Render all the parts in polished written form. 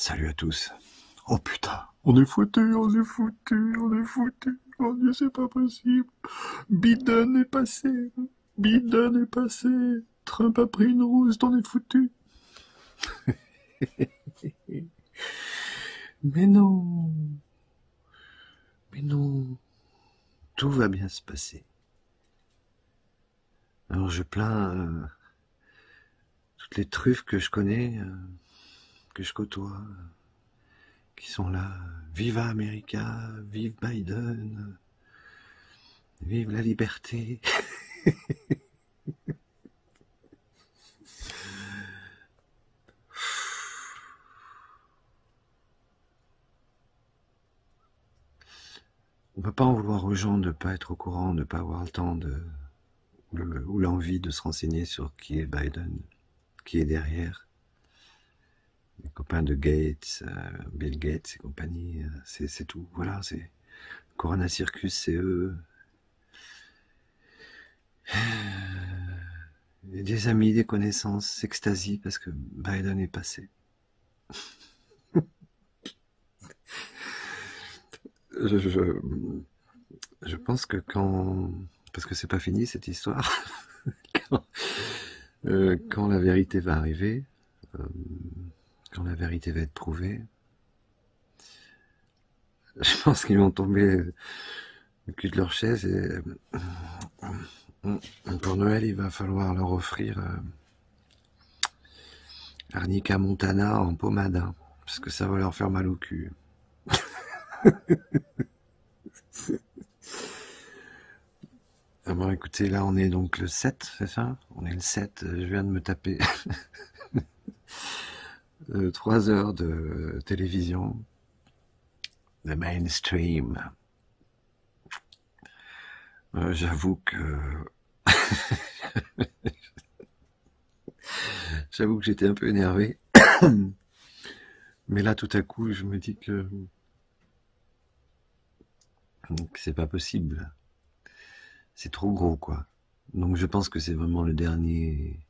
Salut à tous. Oh putain, on est foutu, on est foutu, on est foutu. Oh Dieu, c'est pas possible. Biden est passé. Biden est passé. Trump a pris une rousse, on est foutu. Mais non. Mais non. Tout va bien se passer. Alors je plains toutes les truffes que je connais, que je côtoie, qui sont là. Viva America, vive Biden, vive la liberté. On peut pas en vouloir aux gens de ne pas être au courant, de ne pas avoir le temps ou l'envie de se renseigner sur qui est Biden, qui est derrière. Les copains de Gates, Bill Gates et compagnie, c'est tout. Voilà, c'est Corona Circus, c'est eux. Et des amis, des connaissances s'extasient parce que Biden est passé. Je pense que parce que c'est pas fini cette histoire, quand la vérité va arriver, quand la vérité va être prouvée, je pense qu'ils vont tomber le cul de leur chaise et pour Noël, il va falloir leur offrir Arnica Montana en pommade, hein, parce que ça va leur faire mal au cul. Ah bon, écoutez, là on est donc le 7, c'est ça? On est le 7, je viens de me taper 3 heures de télévision, de mainstream. J'avoue que j'étais un peu énervé. Mais là tout à coup je me dis que c'est pas possible. C'est trop gros, quoi. Donc je pense que c'est vraiment le dernier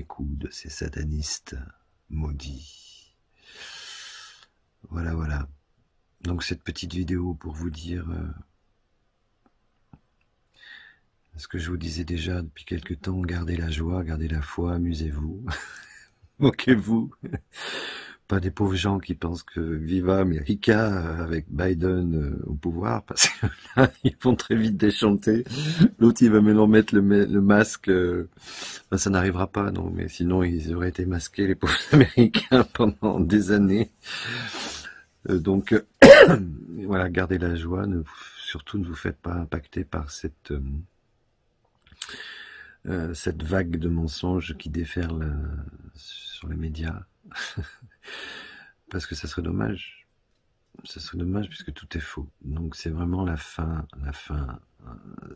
coup de ces satanistes maudits. Voilà, voilà. Donc cette petite vidéo pour vous dire ce que je vous disais déjà depuis quelque temps, gardez la joie, gardez la foi, amusez-vous, moquez-vous. Pas des pauvres gens qui pensent que Viva America avec Biden au pouvoir, parce que là, ils vont très vite déchanter. L'autre, il va maintenant mettre le masque. Ben, ça n'arrivera pas, non, mais sinon, ils auraient été masqués, les pauvres Américains, pendant des années. Donc, voilà, gardez la joie. Surtout, ne vous faites pas impacter par cette vague de mensonges qui déferle sur les médias. Parce que ça serait dommage puisque tout est faux. Donc c'est vraiment la fin.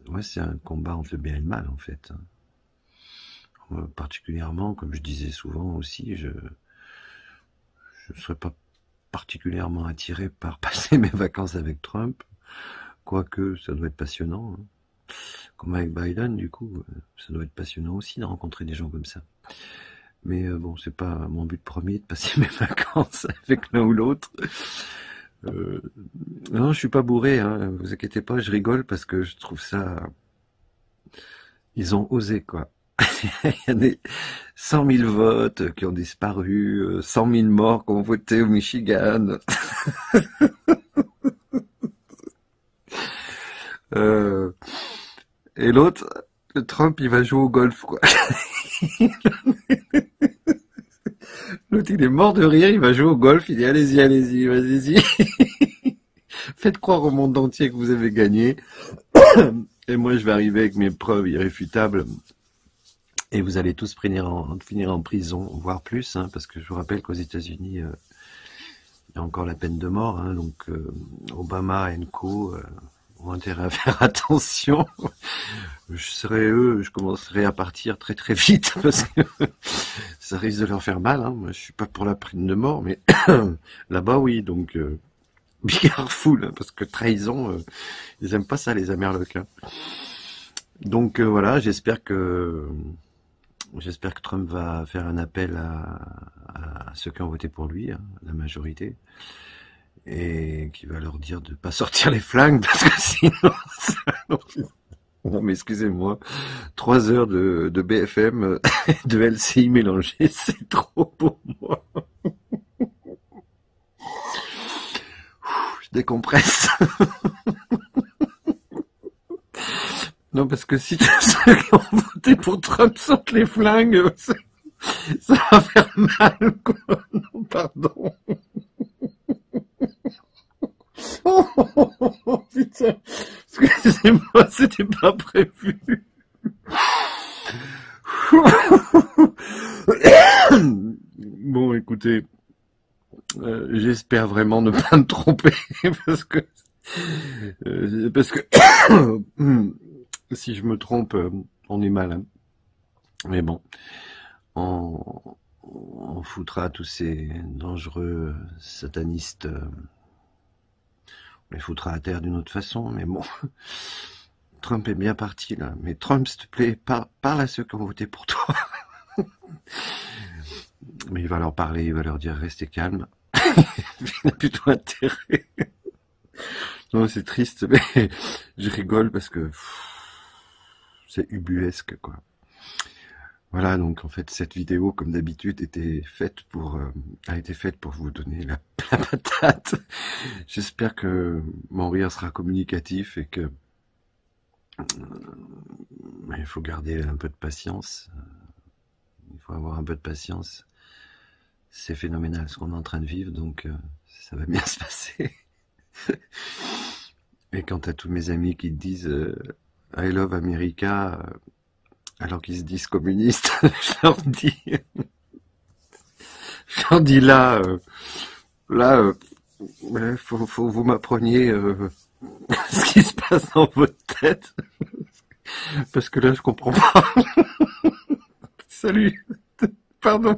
Ouais, c'est un combat entre le bien et le mal en fait. Particulièrement, comme je disais souvent aussi, je ne serais pas particulièrement attiré par passer mes vacances avec Trump, quoique ça doit être passionnant. Hein. Comme avec Biden, du coup, ça doit être passionnant aussi de rencontrer des gens comme ça. Mais bon, c'est pas mon but premier de passer mes vacances avec l'un ou l'autre. Non, je suis pas bourré, hein, vous inquiétez pas, je rigole parce que je trouve ça... Ils ont osé, quoi. Il y a des 100 000 votes qui ont disparu, 100 000 morts qui ont voté au Michigan. Et l'autre, Trump, il va jouer au golf, quoi. L'autre, il est mort de rire, il va jouer au golf, il dit allez-y, allez-y, vas-y. Faites croire au monde entier que vous avez gagné. Et moi, je vais arriver avec mes preuves irréfutables. Et vous allez tous finir en prison, voire plus, hein, parce que je vous rappelle qu'aux États-Unis, il y a encore la peine de mort. Hein, donc, Obama et co ont intérêt à faire attention. Je commencerai à partir très très vite parce que ça risque de leur faire mal. Hein. Moi, je suis pas pour la peine de mort, mais là-bas, oui. Donc, be careful, hein, parce que trahison, ils aiment pas ça, les Américains. Donc voilà, j'espère que Trump va faire un appel à ceux qui ont voté pour lui, hein, la majorité, et qui va leur dire de pas sortir les flingues parce que sinon, non mais excusez-moi, 3 heures de BFM, de LCI mélangées, c'est trop pour moi. Je décompresse. Non, parce que si tous ceux qui ont voté pour Trump sortent les flingues, ça va faire mal, quoi. Non, pardon. Oh, putain. Excusez-moi, c'était pas prévu. Bon, écoutez, j'espère vraiment ne pas me tromper, parce que si je me trompe, on est mal, hein. Mais bon, on foutra tous ces dangereux satanistes, on les foutra à terre d'une autre façon, mais bon, Trump est bien parti là. Mais Trump, s'il te plaît, parle à ceux qui ont voté pour toi. Mais il va leur parler, il va leur dire restez calme. Il n'a plutôt intérêt. Non, c'est triste, mais je rigole parce que c'est ubuesque, quoi. Voilà, donc en fait, cette vidéo, comme d'habitude, a été faite pour vous donner la patate. J'espère que mon rire sera communicatif et que il faut garder un peu de patience. Il faut avoir un peu de patience. C'est phénoménal ce qu'on est en train de vivre, donc ça va bien se passer. Et quant à tous mes amis qui disent I love America, alors qu'ils se disent communistes, je leur dis là, faut vous m'appreniez ce qui se passe dans votre tête, parce que là je comprends pas. Salut, pardon.